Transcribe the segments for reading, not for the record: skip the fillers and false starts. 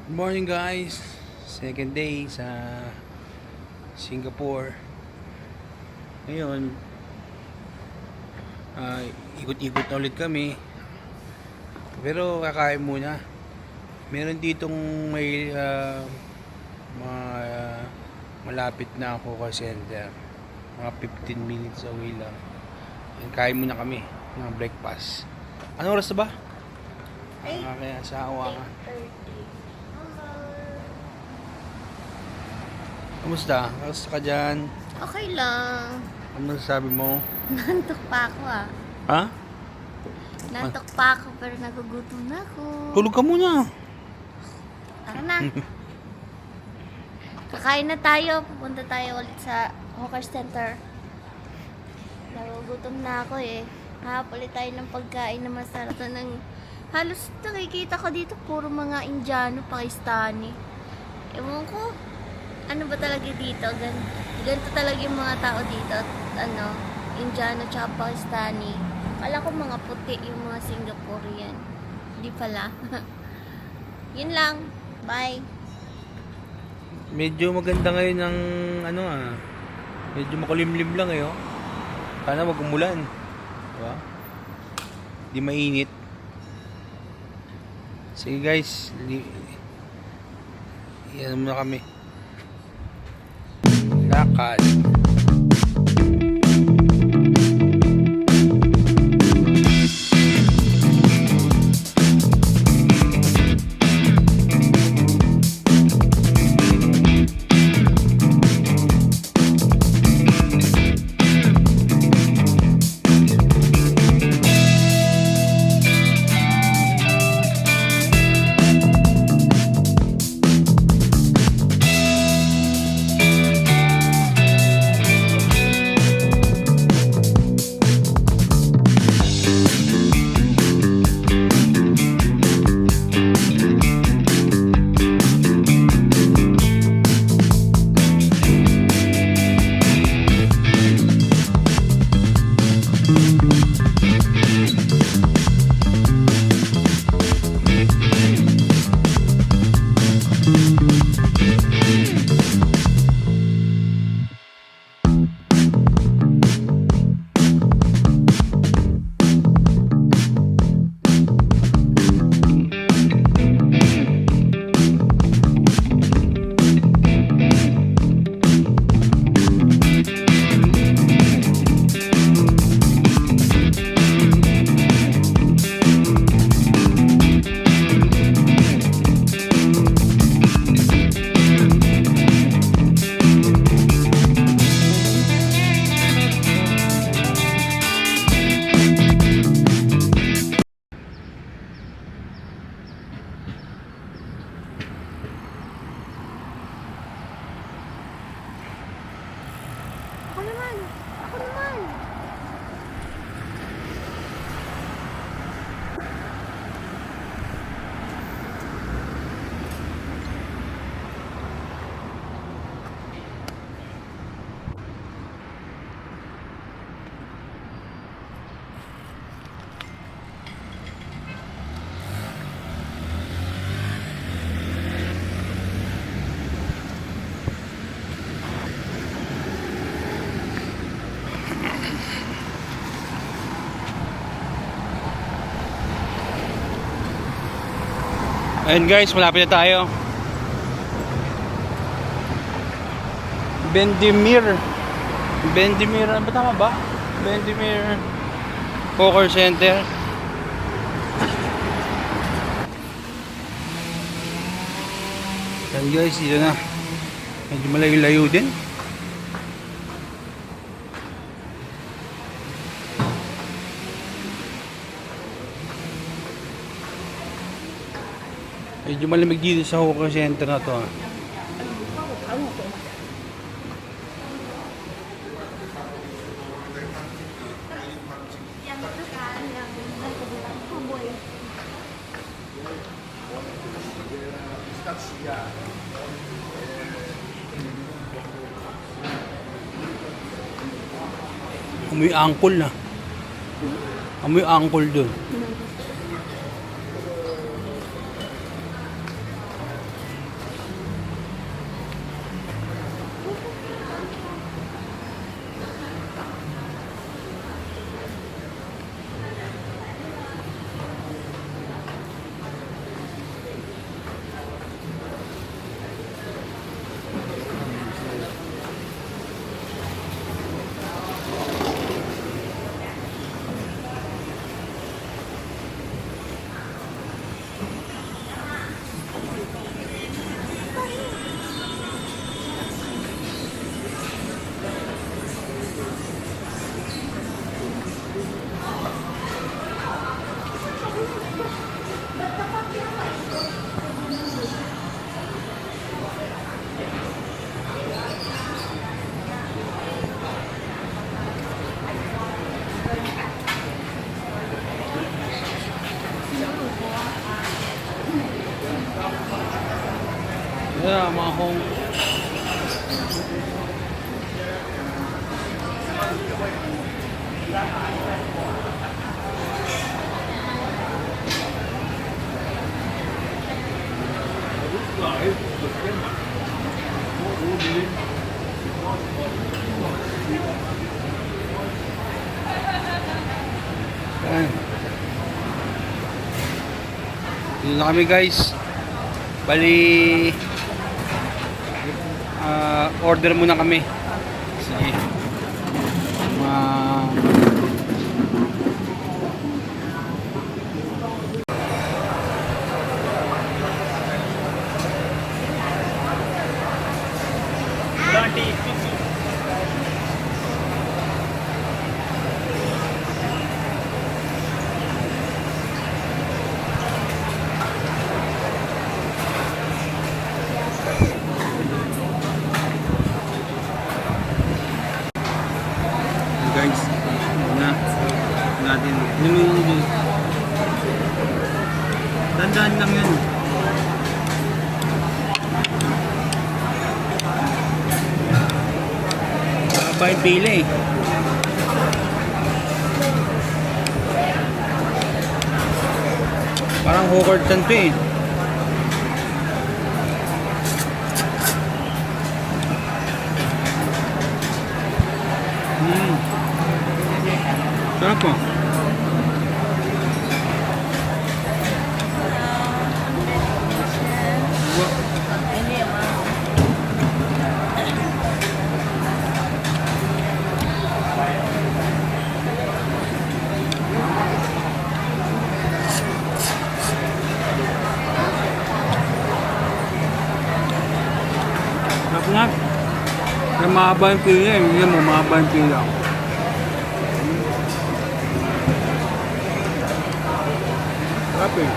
Good morning guys. Second day sa Singapore. Ngayon, ikot-ikot na ulit kami. Pero kakain muna. Meron ditong may malapit na Hawker Center. Mga 15 minutes away lang. Kain muna kami ng breakfast. Anong oras na ba? Kaya sa awa ka. 8:30. Kamusta? Kamusta ka dyan? Okay lang. Ano sabi mo? Nantok pa ako Ha? Nantok pa ako pero nagugutom na ako. Tulog ka muna. Tara na. Kakain na tayo. Pupunta tayo ulit sa Hawker Center. Nagugutom na ako eh. Ulit tayo ng pagkain na masarap na ng... Halos nakikita ko dito puro mga Indiano, Pakistani. Ewan ko. Ano ba talaga dito? Ganito talaga yung mga tao dito. Indiano tsaka Pakistani. Kala ko mga puti yung mga Singaporean. Hindi pala. Yun lang. Bye. Medyo maganda ngayon ng medyo makulimlim lang eh. Sana wag umulan. Diba? Di mainit. Sige guys, yan muna kami. Lakad. Ako naman. Ako naman. Ayun guys, malapit na tayo. Bendemeer, ano ba tama ba? Bendemeer Hawker Center. Ayun guys, dito na. Medyo malayo-layo din. Medyo malamig dito sa Hawker Center na to. Amoy angkol na. Amoy angkol dun. mga home. Ayan. Dito na kami guys. Bali order muna kami. Sige. Guys, na natin niluluto. Dandaan lang yan. Ba yung pila eh. Parang hawker to eh. Sarap po. Sarap nga. Kaya mahaba yung pila eh. Hindi mo mahaba yung pila. Sarap eh.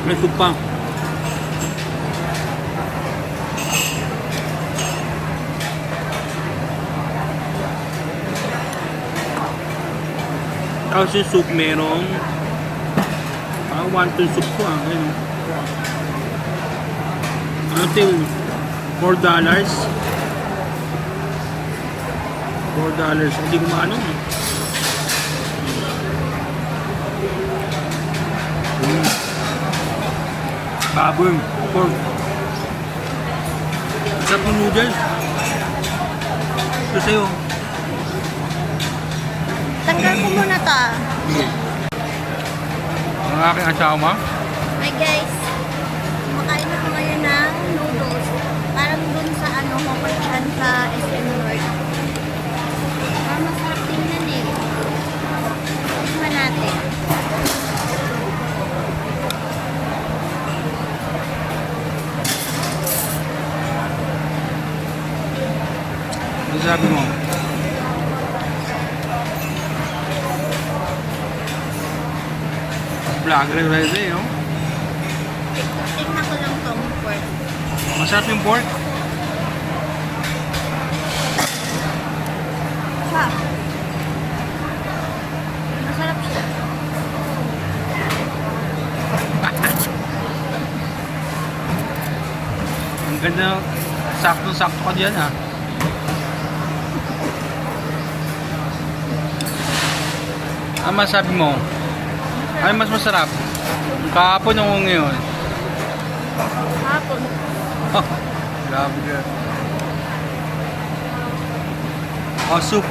May soup pa. Tapos yung soup merong wonton soup ko ayun. Ano ito $4 $4 hindi ko maano baboy pork sarap ng noodles ito sa'yo. Tanggal ko muna to. Ang aking asawa. Hi guys. Kumakain na ko ngayon ng noodles. Parang dun sa Hokkaidan sa SM North. Parang masarap tingnan eh. Tikman natin. Ano sabi mo? Vlogger rin eh, oh. Tingnan ko lang tong pork. Masarap yung pork. Sarap. Masarap siya. Ang ganda, sakto-sakto ka dyan ha. Ano masabi mo? Ano mas masarap? Kahapon o ngayon? Hapon. Oh, grabe ka. Oh, soup.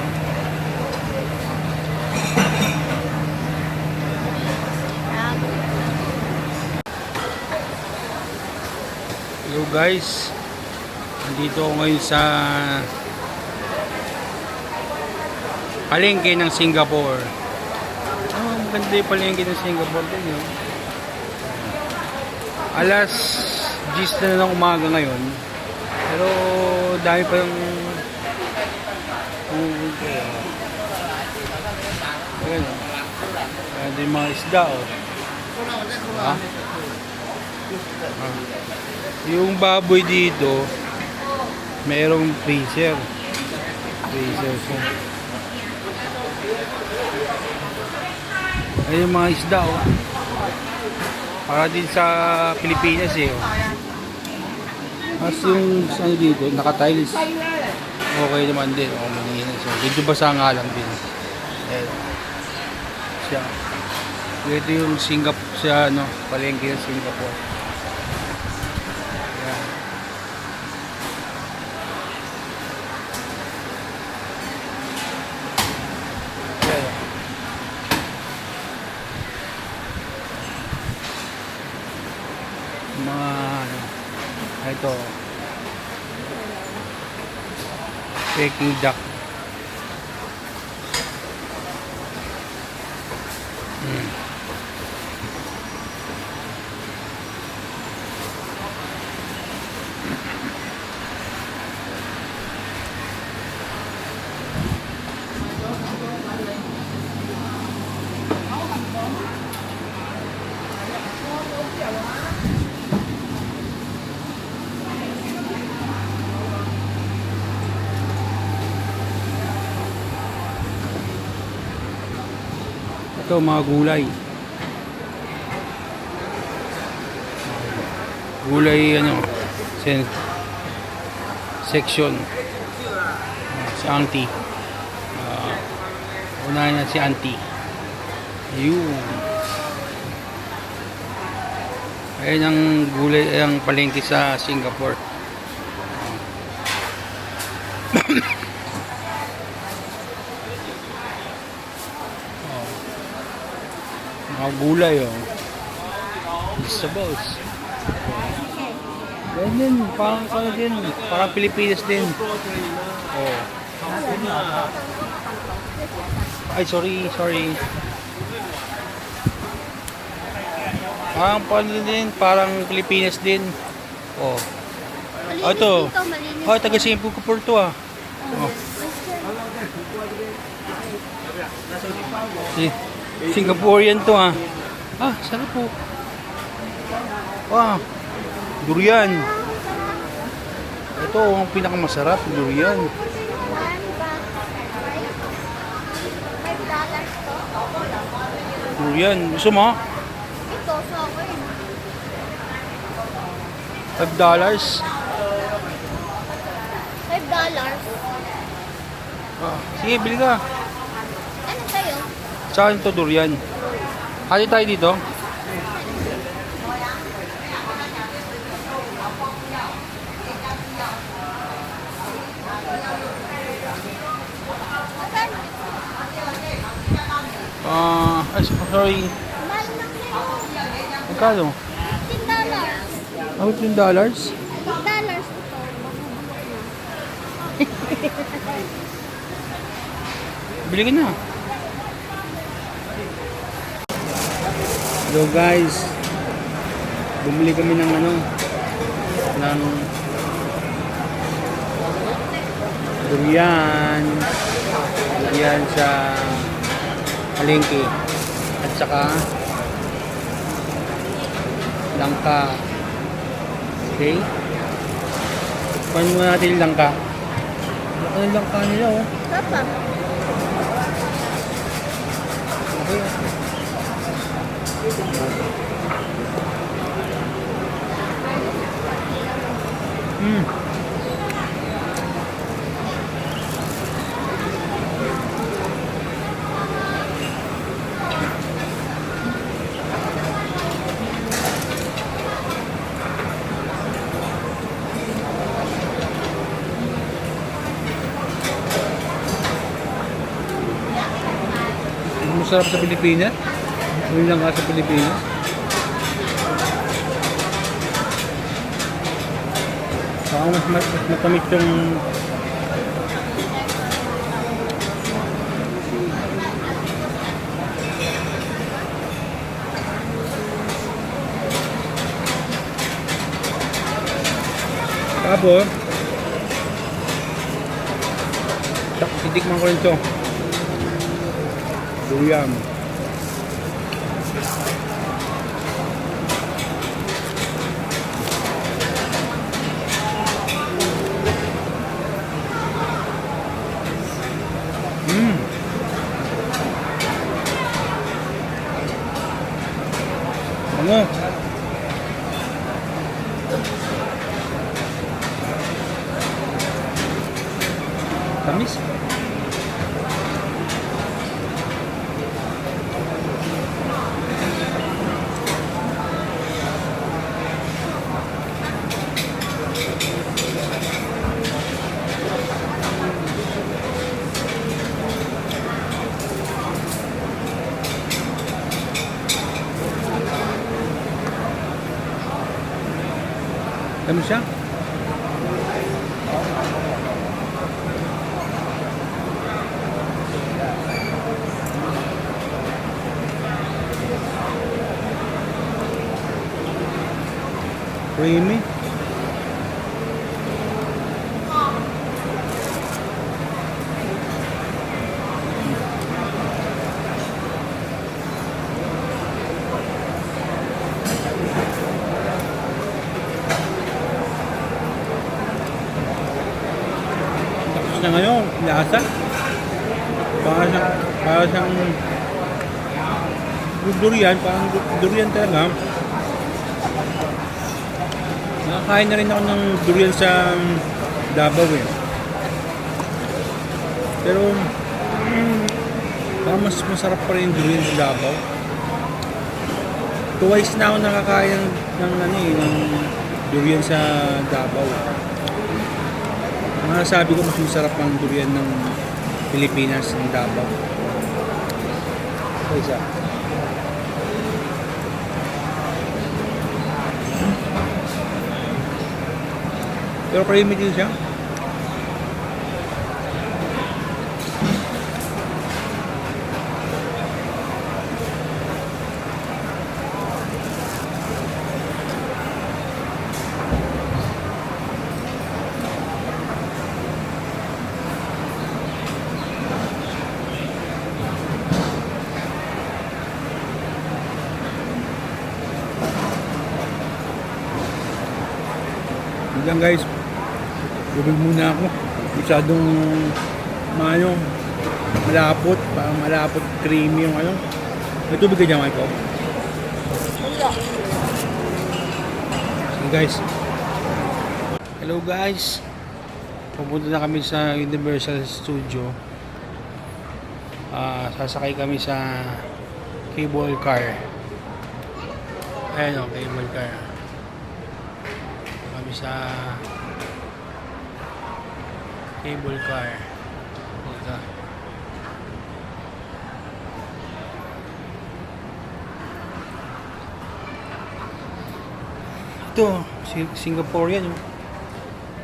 Hello guys. Nandito ako ngayon sa palengke ng Singapore. Oh, maganda yung palengke ng Singapore din yun. Alas 10 na ng umaga ngayon. Pero dahil pa yung ayan o. Ayan din mga isda o. Diba? Ah. Yung baboy dito, mayroong freezer. Freezer siya. Ayun yung mga isda, oh. Para din sa Pilipinas, eh. Oh. Tapos yung ano dito, naka-tiles. Okay naman din. Oh, malinis. So, medyo basa nga lang din. Ayan. Siya. Ito yung Singapore, siya, ano, palengke ng Singapore. Ayan. Ayan. Mga, ano, ito. Peking duck. Ito mga gulay. Gulay ano, section. Si Auntie. Unahin na si Auntie. Ayun. Ayan ang gulay, ang palengke sa Singapore. Mga gulay, oh. Vegetables. Ganyan, parang ano din, parang Pilipinas din. Oh. Ay, sorry. Parang paano din, parang Pilipinas din. Oh. Malinis Oh, ito. dito, malinis. Oh, taga Singapore to, ah. Oh. Singaporean to, ah. Ah, sarap po. Wow. Durian. Ito ang pinakamasarap, durian. $5 to. Durian. Gusto mo? Ito, sa akin. $5. $5. Ah, sige, bili ka. Ano tayo? Sa akin to durian. Hali tayo dito. Ay, sorry. Mahal lang sa'yo. Magkano? $15. $15? $8 ito. Bili ka na. Hello guys. Bumili kami ng ano, ng durian. Durian sa palengke. At saka langka. Okay? Paano mo natin yung langka? Laki ng langka nila, oh. Papa. Okay. Masarap sa Pilipinas. Yun lang nga sa Pilipinas. Saka mas matamis yung tapos titikman ko rin ito. Durian. Ano? Tamis? Tamis siya? Creamy. Tapos na ngayon, lasa. Para siyang durian, parang durian talaga. Nakakain na rin ako ng durian sa Davao eh. Pero parang mas masarap pa rin yung durian sa Davao. Twice na ako nakakain ng durian sa Davao. Masasabi ko mas masarap ang durian ng Pilipinas ng Davao. Ito isa. Pero creamy din siya. Yun lang guys. Bubig muna ako. Masyadong malapot. Parang malapot, creamy yung ano. May tubig ka dyan, Michael? So guys. Hello guys. Pupunta na kami sa Universal Studio. Sasakay kami sa cable car. Ayan o, cable car. Kami sa cable car. Ito. Ito, Singaporean.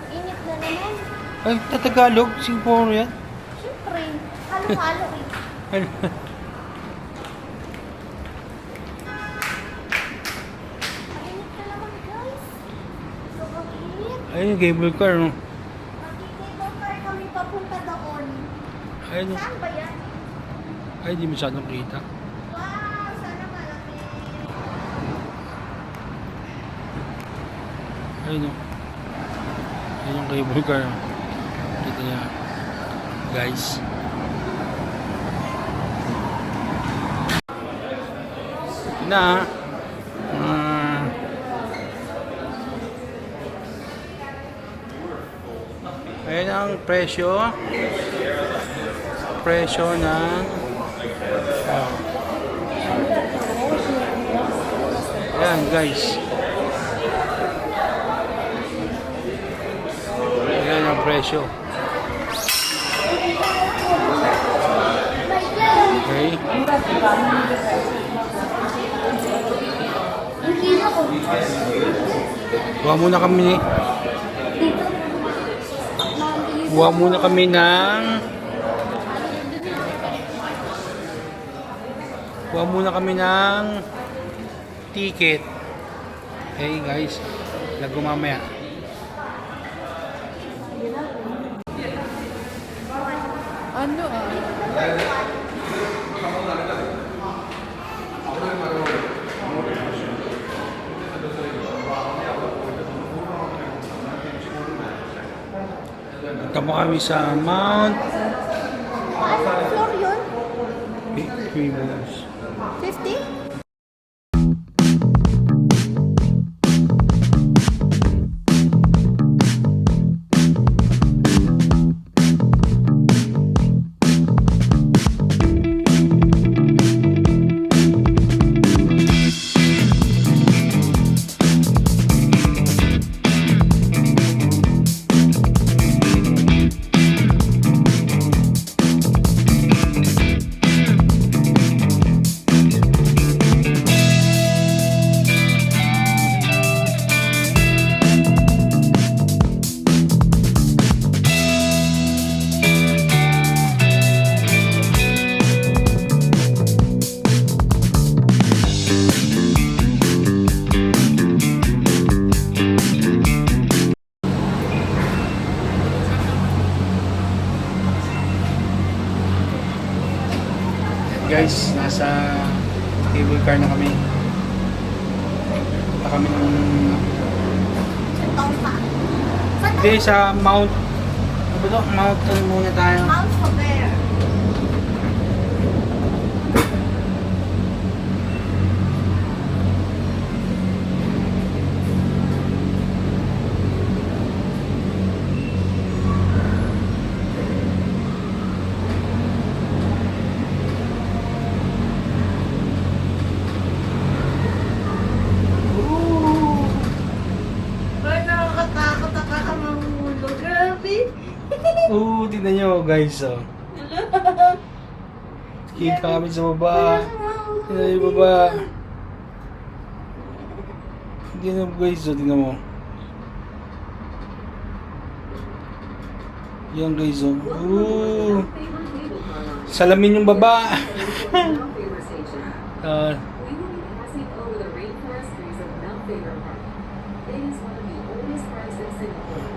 Init na naman. Ay, Tagalog, Singaporean. Siyempre, halo-halo eh. Ano? Mainit na naman guys. Sobrang init. Ayun yung cable car, no? Mag-cable car kami papunta doon. Ayun, Saan ba yan? ay, di masyadong kita. Wow, sana malaki. Ayun, no? Ayun yung cable car, no? Kita niya, guys. Na, ayan ang presyo ng ayan guys, ayan ang presyo. Okay, Kuha muna kami ng ticket. Okay guys, lago mamaya. Ano Tama kami sa Mount Anong floor yun? Famous. 50? Guys, nasa cable car na kami. Punta kami ng Saan taon pa? Saan hindi sa Mount ano ba to? Mount ano muna tayo? Mount Faber. Ay, nakakatakot ako ka mamulo. Grabe. Oo, tingnan nyo guys oh. Kita kami sa baba. Tingnan yung baba. Tingnan mo guys oh, tingnan mo. Yan guys oh. Oo. Salamin yung baba. Ah,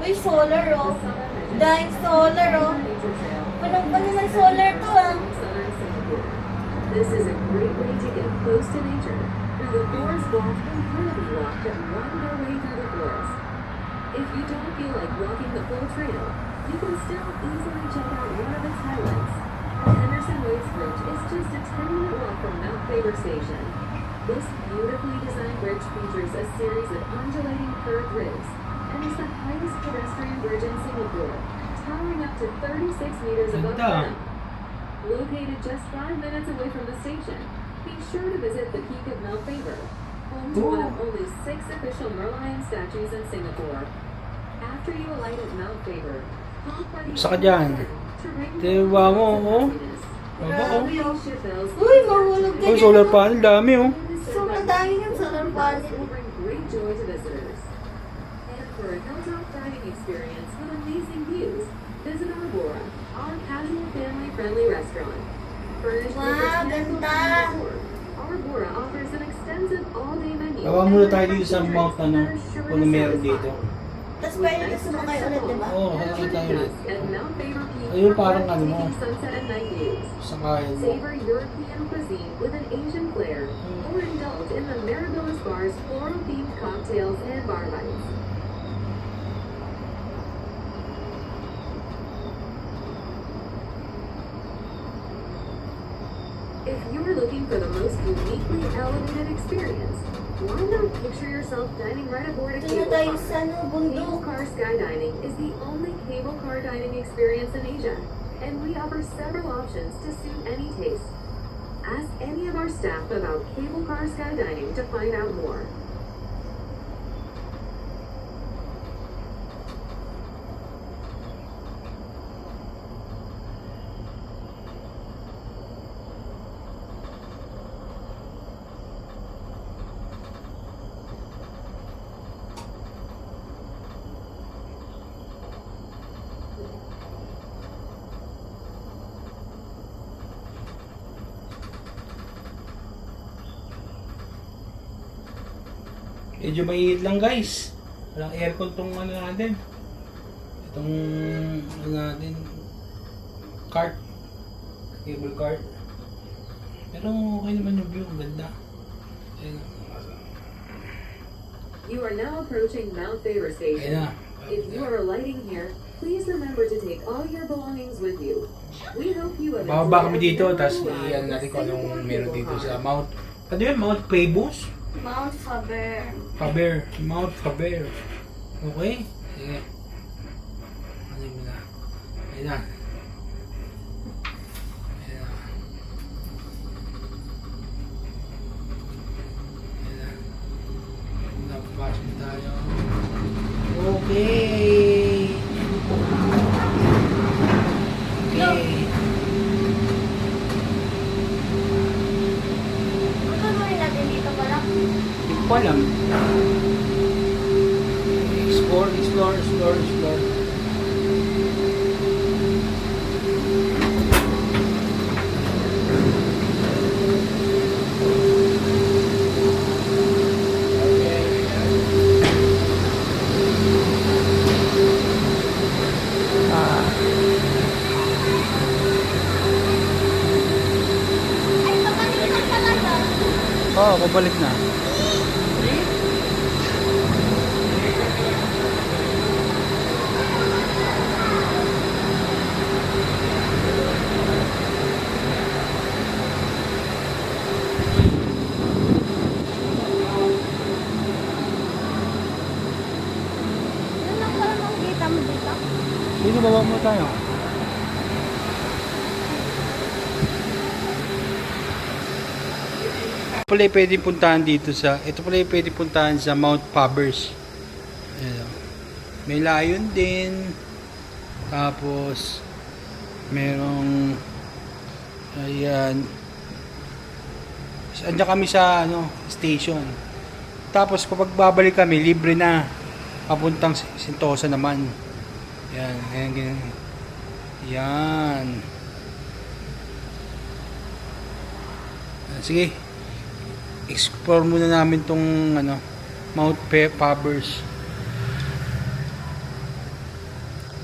Uy, solar oh. Dahil solar oh. Panong-pano ng solar to ah. This is a great way to get close to nature through the forest walk and canopy walk that wind our way through the forest. If you don't feel like walking the full trail, you can still easily check out one of its highlights. The Henderson Waves Bridge is just a 10-minute walk from Mount Faber Station. This beautifully designed bridge features a series of undulating curved ribs and is the highest pedestrian bridge in Singapore, towering up to 36 meters above Ganda. ground. Located just 5 minutes away from the station, be sure to visit the Peak of Mount Faber, home to one of only 6 official Merlion statues in Singapore. After you alight at Mount Faber, honk by the Saka dyan. to ring the Diba mo, oh? happiness. Baba oh. Ship bells Uy, mahulog ka Uy, dyan. solar panel, dami oh. Sobrang dami ng solar panel. will bring great joy to visitors. And for a hilltop dining experience with amazing views, visit Arbora, our casual family-friendly restaurant. Furnished with Wow, botanical ganda. decor, Arbora offers an extensive all-day menu. Gawa muna tayo dito sa Mount ano, kung meron dito. Tapos pwede ka sumakay ulit, di ba? Oo, sakay tayo ulit. At Mount Faber Peak, Ayun, parang ano mo. sunset and night views. Sakayan mo. Savor European cuisine with an Asian flair, or indulge in the Marigold Bar's floral-themed cocktails and bar bites. If you're looking for the most uniquely elevated experience, why not picture yourself dining right aboard a Doon na cable tayo car? sa ano, Cable bundok. car skydining is the only cable car dining experience in Asia, and we offer several options to suit any taste. Ask any of our staff about cable car skydining to find out more. Medyo mainit lang guys. Walang aircon tong ano natin. Itong ano natin. Cart. Cable cart. Pero okay naman yung view. Ang ganda. Ayan. You are now approaching Mount Faber Ayan Station. na. If you are alighting here, please remember to take all your belongings with you. We hope you have Bababa kami enjoyed dito. every Tapos ride iyan with natin kung anong Singapore meron Cable dito Car. sa Mount. Ano yun? Mount Pebos? Mount Faber. Faber. Mount Faber. Okay? Sige. Ano yun na? Ayan na. Ayan na. Ayan na. Napapasok tayo. Okay. Okay. Ang gagawin natin dito pala? Hindi ko alam. Explore. Oo, pabalik na. Yun lang pala makikita mo dito. Dito, baba mo tayo. Ito pala yung pwedeng puntahan dito sa, ito pala yung pwedeng puntahan sa Mount Faber. Ayan. May layon din. Tapos, merong, ayan. Andiyan kami sa, station. Tapos, kapag babalik kami, libre na. Papuntang Sentosa naman. Yan, ayan, ganyan. Yan. Sige. Explore muna namin tong Mount Faber.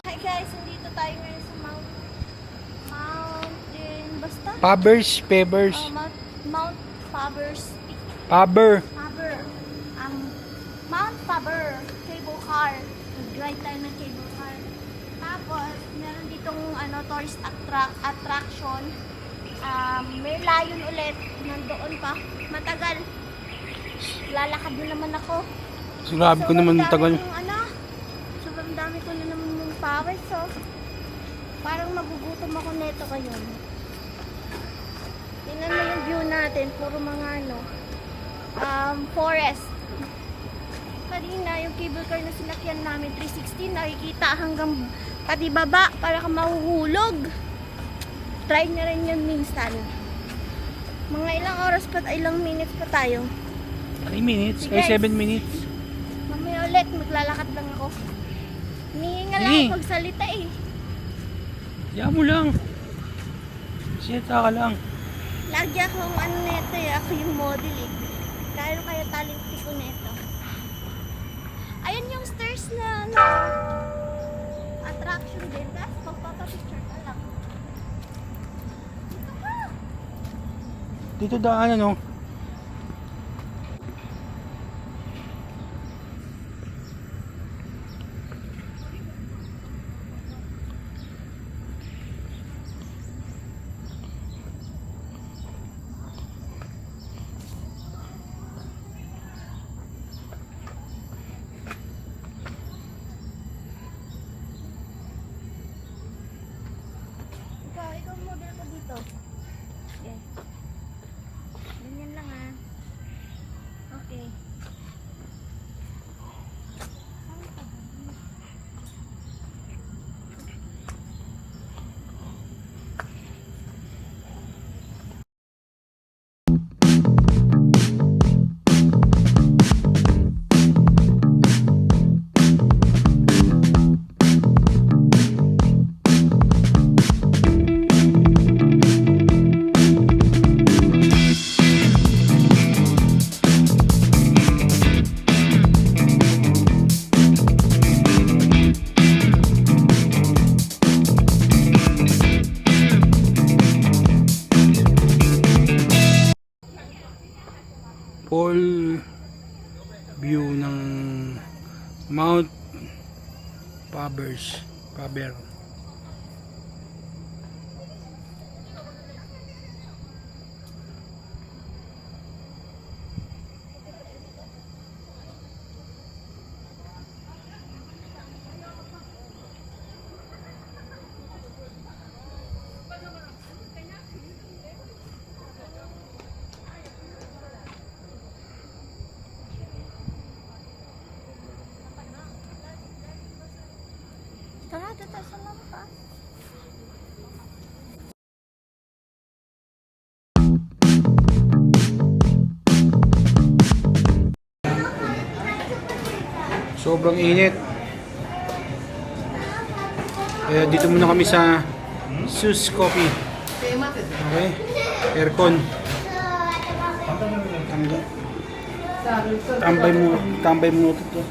Hi guys, nandito tayo ngayon sa Mountain, basta? Fabers. Mount Faber's Peak. Faber. Faber. Mount Faber. Cable car. Nag-ride tayo ng cable car. Tapos, meron ditong tourist attraction. May layon ulit. Nandoon pa. Matagal. Lalakad na naman ako. Grabe ko naman tagal. Sobrang dami ko na naman yung powers. So, parang magugutom ako neto ngayon. Tingnan mo yung view natin. Puro mga forest. Kanina, yung cable car na sinakyan namin, 360, nakikita hanggang pati baba para ka mahuhulog. Try nyo rin yun minsan. Mga ilang oras pa, ilang minutes pa tayo. 3 minutes? Sige, Ay, 7 minutes. Mamaya ulit, maglalakad lang ako. Hinihinga lang Sige. ako pagsalita eh. Diyan mo lang. Sita ka lang. Lagi akong neto eh, ako yung model eh. Kaya talenti ko neto. Ayun yung stairs na attraction din. Tapos magpapapicture ka lang. Dito ka! Dito daan Ikaw model ko dito. Okay. Ganyan lang ah. Okay. full view ng Mount Faber. Tara, dito sa mapa. Sobrang init. Kaya dito muna kami sa Sus Coffee. Okay? Aircon. Tambay muna ito.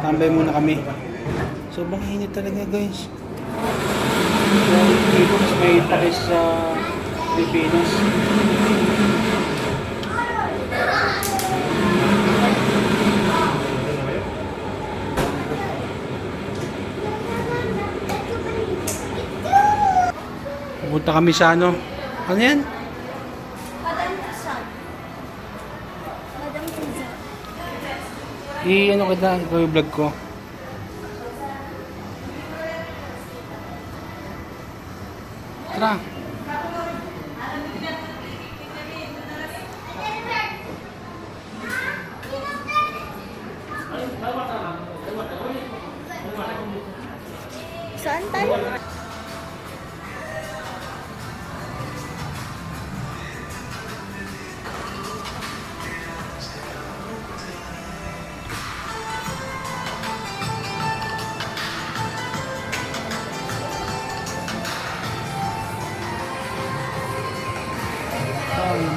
Tambay muna kami. Sobrang init talaga guys. Dito mas may takis sa Pilipinas. kami sa ano. Ano yan? Madam Tussauds. Madam Tussauds. Ano kita, ikaw yung vlog ko. Tara. Saan tayo?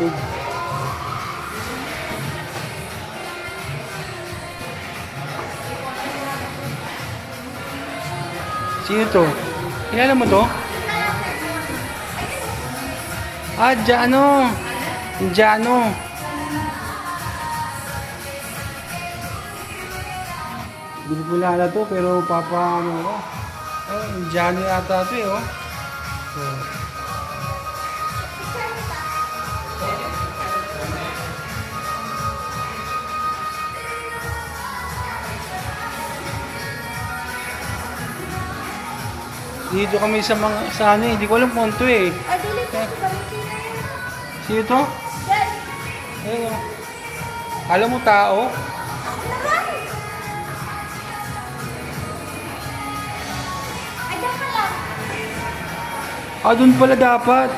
Big. Sino to? Kilala mo to? Ah, Jano. Jano. Hindi ko kilala to, pero papa ano ko. Oh, Jano yata to eh, oh. So, dito kami sa mga sa ano eh, hindi ko alam kung to eh. Ah, dili ko sa Valentina yan. Sino to? Yan. Ayun. Alam mo tao? Ay, diyan ka lang. Ah, doon pala dapat.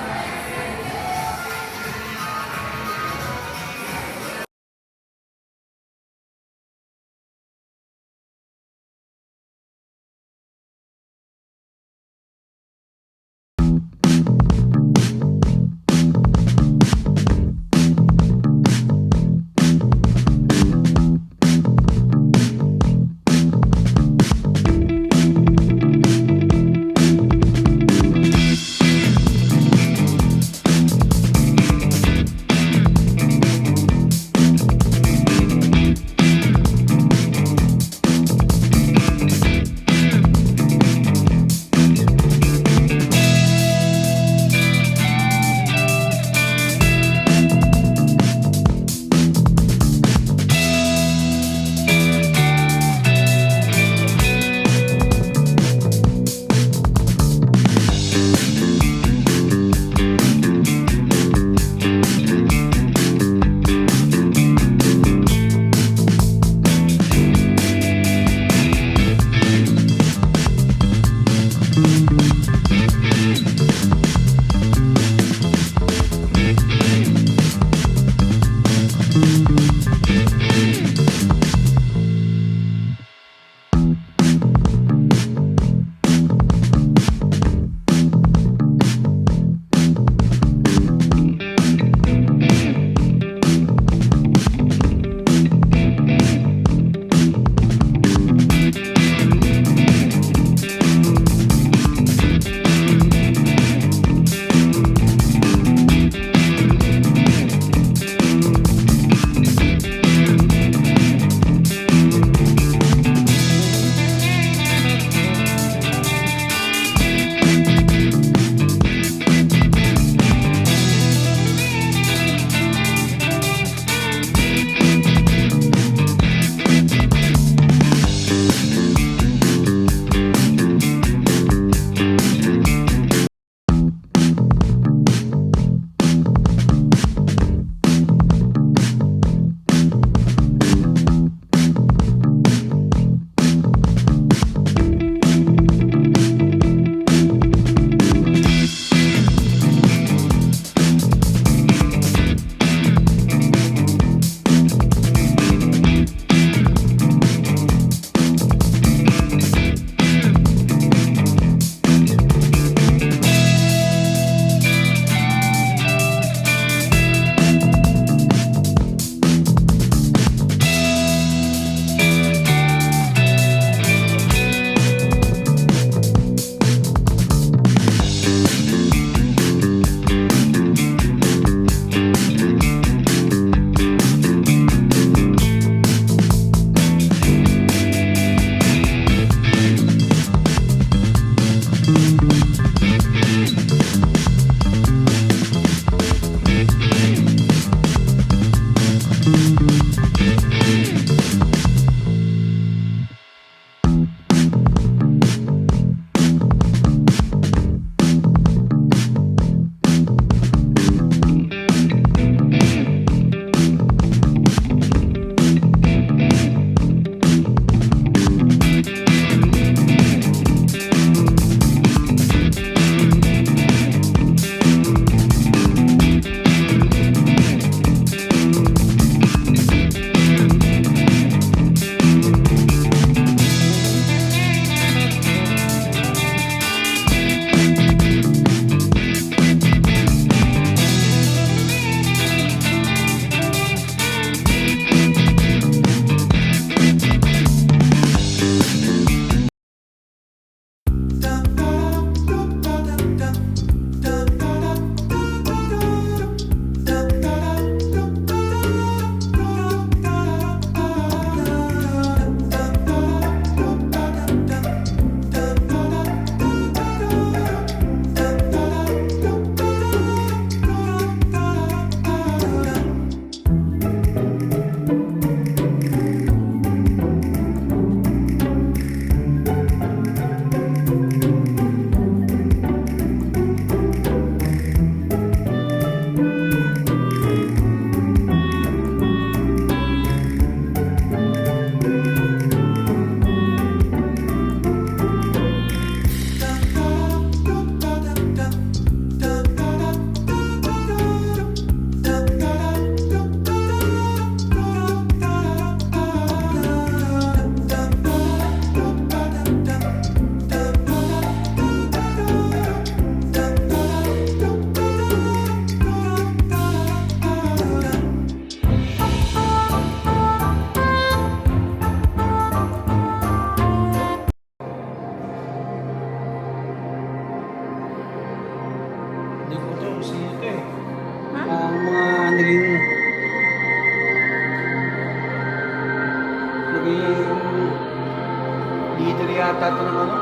ata ito ng ano.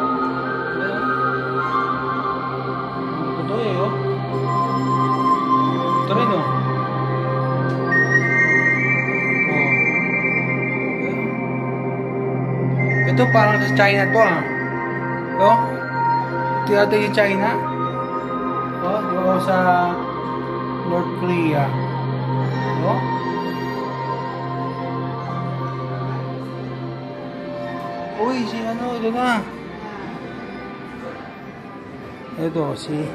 Ito eh, oh. Ito rin, oh. Oh. Ito parang sa China to, ah. Oh. Ito yata yung China. Oh, di ba sa North Korea. Oh. Uy, si ano, ito na. Ito, si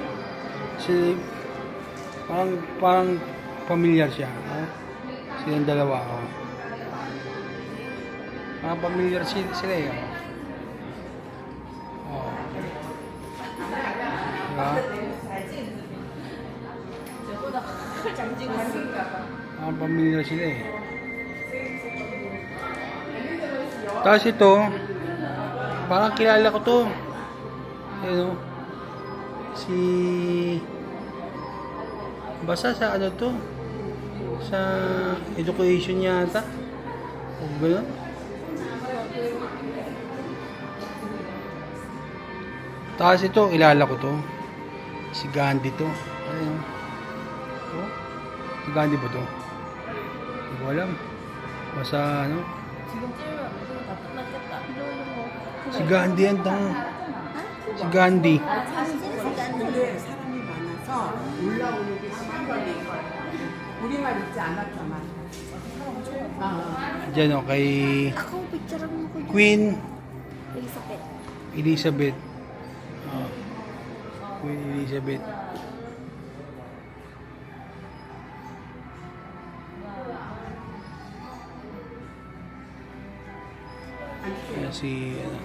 parang pamilyar siya. Oh. Silang dalawa, oh. Parang pamilyar sila, eh. Oh. Diba? Parang pamilyar sila, eh. Tapos ito, parang kilala ko to. Ayun, oh. Basta sa ano to, sa education yata o gano'n. Tapos ito, kilala ko to, si Gandhi to. Ayun, oh, si Gandhi ba to? Hindi ko alam. Basta ano, si Gandhi yan tanga. Si Gandhi. 사람이 많아서 올라오는 게 시간이 우리말 읽지 않았잖아. Diyan o, kay Ako, picture mo ko. Queen Elizabeth. Elizabeth. Oh. Queen Elizabeth. Ayan si ano.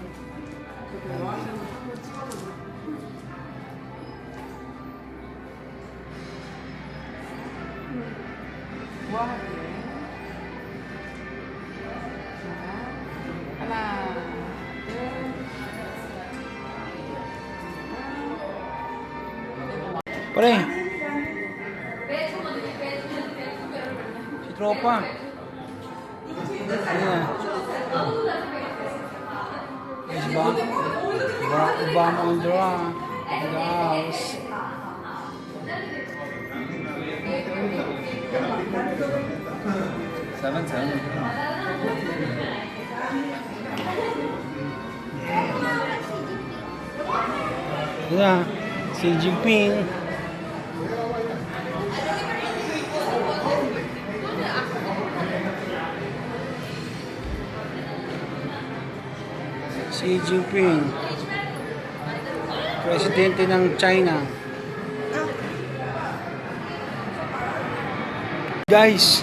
뭐 할게? 하나, 둘. Pare. Si Tropa. Ayan. Yes ba? Barack Obama on the run. In the house. Ayan. Xi Jinping. Xi Jinping, presidente ng China. Guys,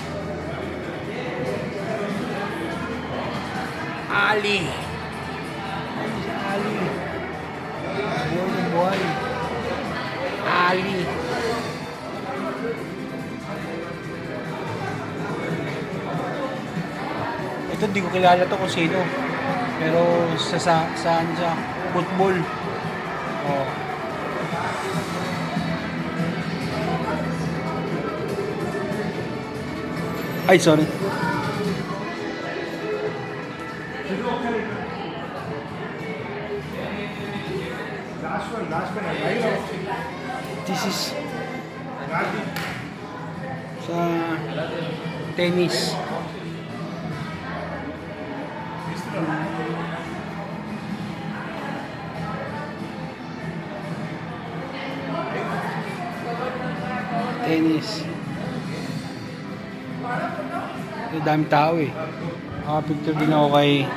Ali. Si Ali. Boy. Ali. Ito di ko kilala to kung sino. Pero saan siya? Football. Oh. Ay, sorry. This is sa tennis. Tennis. Ang dami tao eh. Picture din ako kay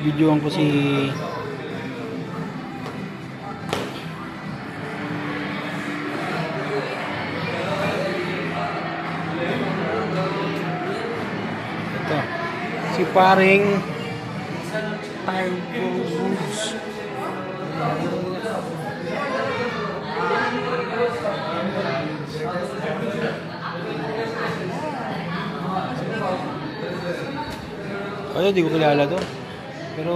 videoan ko si ito. Si paring Tiger Woods. Ano, di ko kilala to. Pero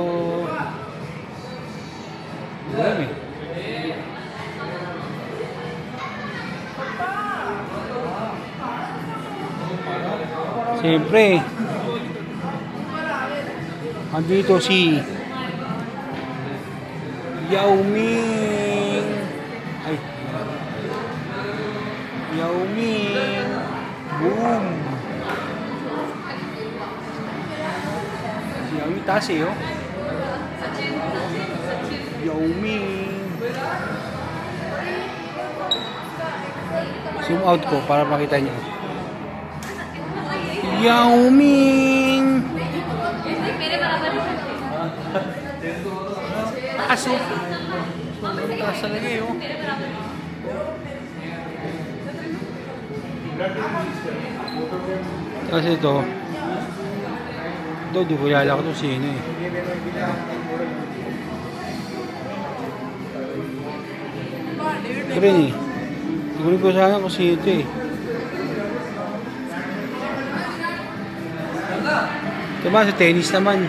alam eh. Siyempre, andito si Yao Ming. Ay. Yao Ming. Boom. Si Yao Ming taas eh, oh. Yao Ming. Zoom out ko para makita nyo. Yao Ming. Taas oh. Taas talaga eh oh. Tapos ito. Ito, di ko yala ko ito sino eh. Ito rin eh. Hindi ko sana kung sino ito eh. Ito ba, sa tennis naman.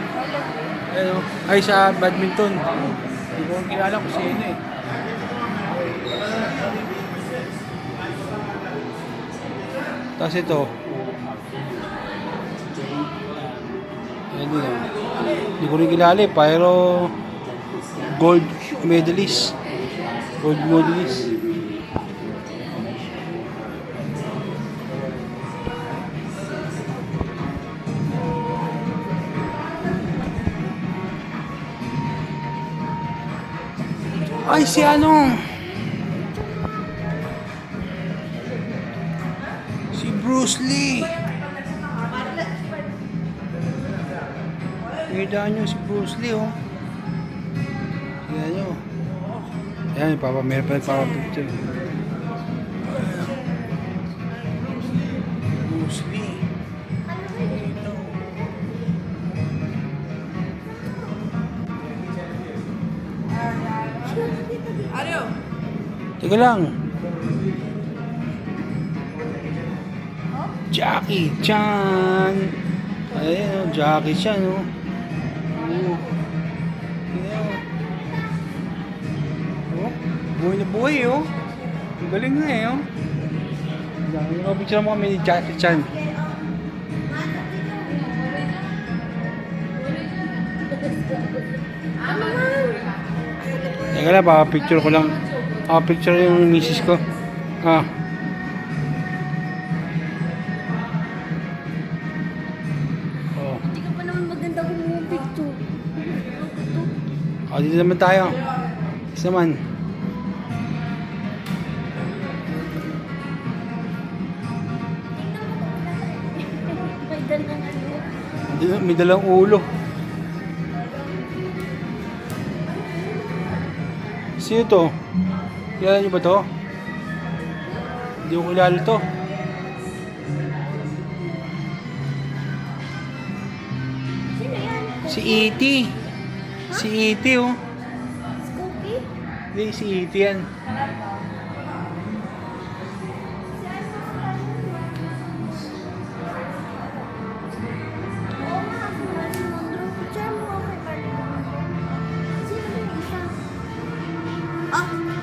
Ano? Ay, sa badminton. Hindi ko kilala kung sino eh. Tapos ito. Hindi ko rin kilala eh. Pero gold medalist. Gold medalist. Ay, si ano? Si Bruce Lee. Kita nyo si Bruce Lee, oh. Kita nyo. Ayan, meron pa nagpapapicture. Bruce Lee. Teka lang. Jackie Chan. Ayan, oh, Jackie Chan, oh. Oh. Ayan, oh. Buhay na buhay, oh. Ang galing nga, eh, oh. Picture mo kami ni Jackie Chan. Teka lang, picture ko lang. Picture yung misis ko. Hindi ka pa naman maganda kung mong picture. Dito naman tayo. Isa naman. May dalang ano. May dalang ulo. Sino to? Kilala niyo ba to? Hindi ko kilala to. Sino yan? Si E.T. Si E.T. oh. Scooby? Hindi, si E.T. yan. Oo nga, si Marilyn Monroe. Picture mo ako kay Marilyn Monroe. Sino yung isa?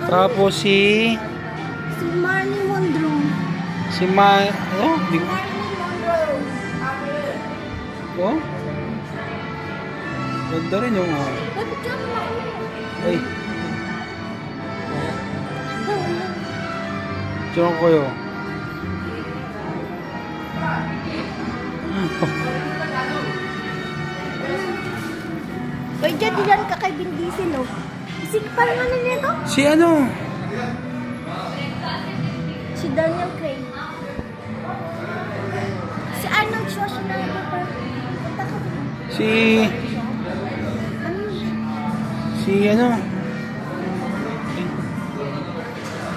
Tapos si Marilyn Monroe. Oh, di ko. Marilyn Monroe. Oh? Ganda rin yung oh. Picture mo ako. Ay. Diyan ko yun. Uy, diyan ka kay Vin Diesel, oh. Isik parang ano nito? Si ano? Si Daniel Craig. Si Arnold Schwarzenegger pa. Punta ka ba? Si Ano? Si ano?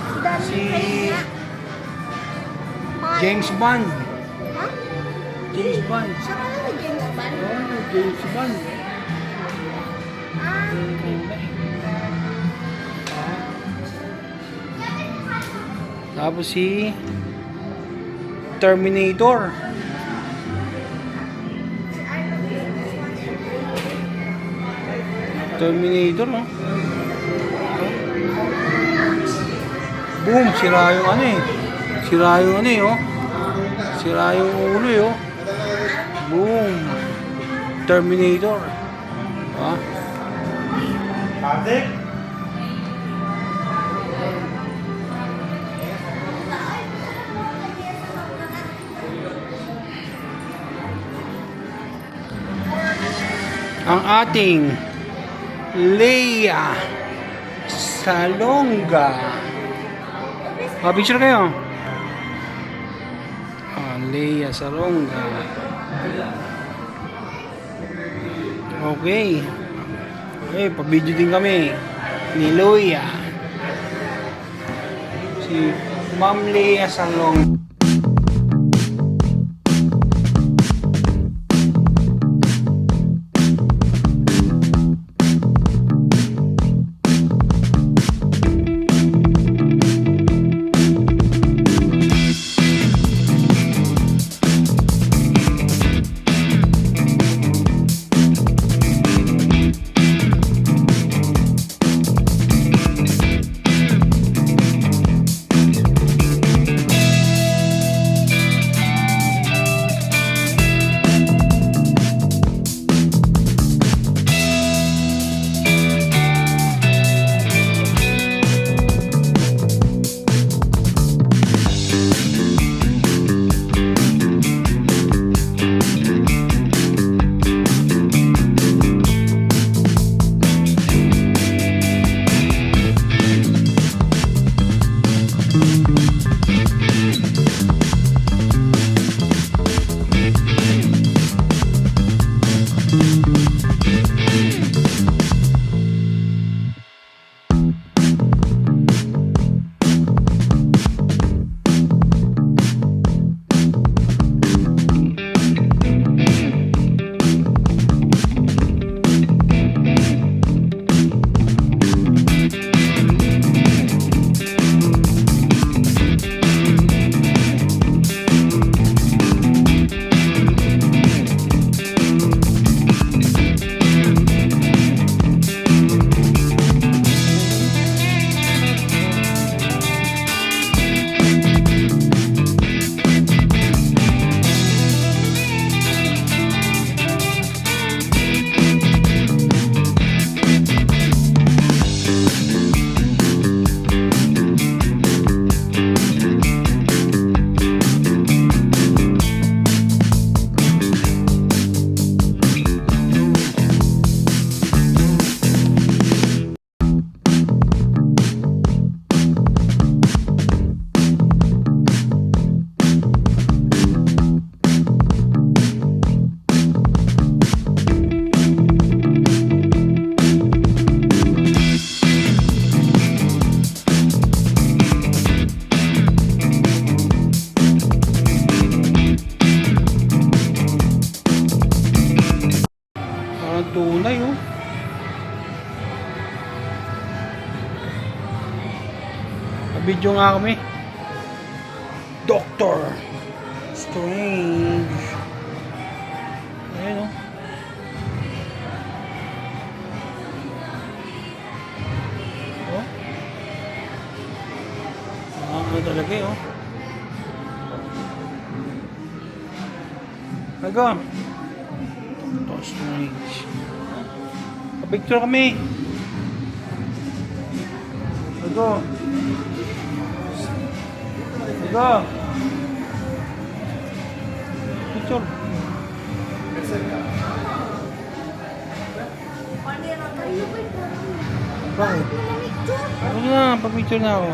Si Daniel Si- Craig nga. Pangalan James niya? Bond. Ha? James Bond. Siya pala si James Bond. Oh, James Bond. Ah, okay. Tapos si Terminator. Terminator, no? Boom! Sira yung ano eh. Sira yung ano eh, oh. Sira yung ulo eh, oh. Boom! Terminator. Ha? ang ating Lea Salonga. Picture kayo. Lea Salonga. Okay. Okay, pa-video din kami ni Lea. Si Ma'am Lea Salonga. Tunay oh. Video nga kami. Doctor Strange. Ayan oh. Oh. Ano talaga eh oh. Aga. Doctor Strange. Picture kami. Go. Go. Picture. Bakit? Ano na, pa-picture na ako.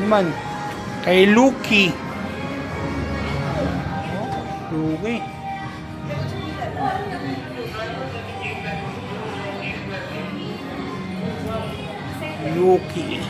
Man kay Lucky. Lucky. Lucky.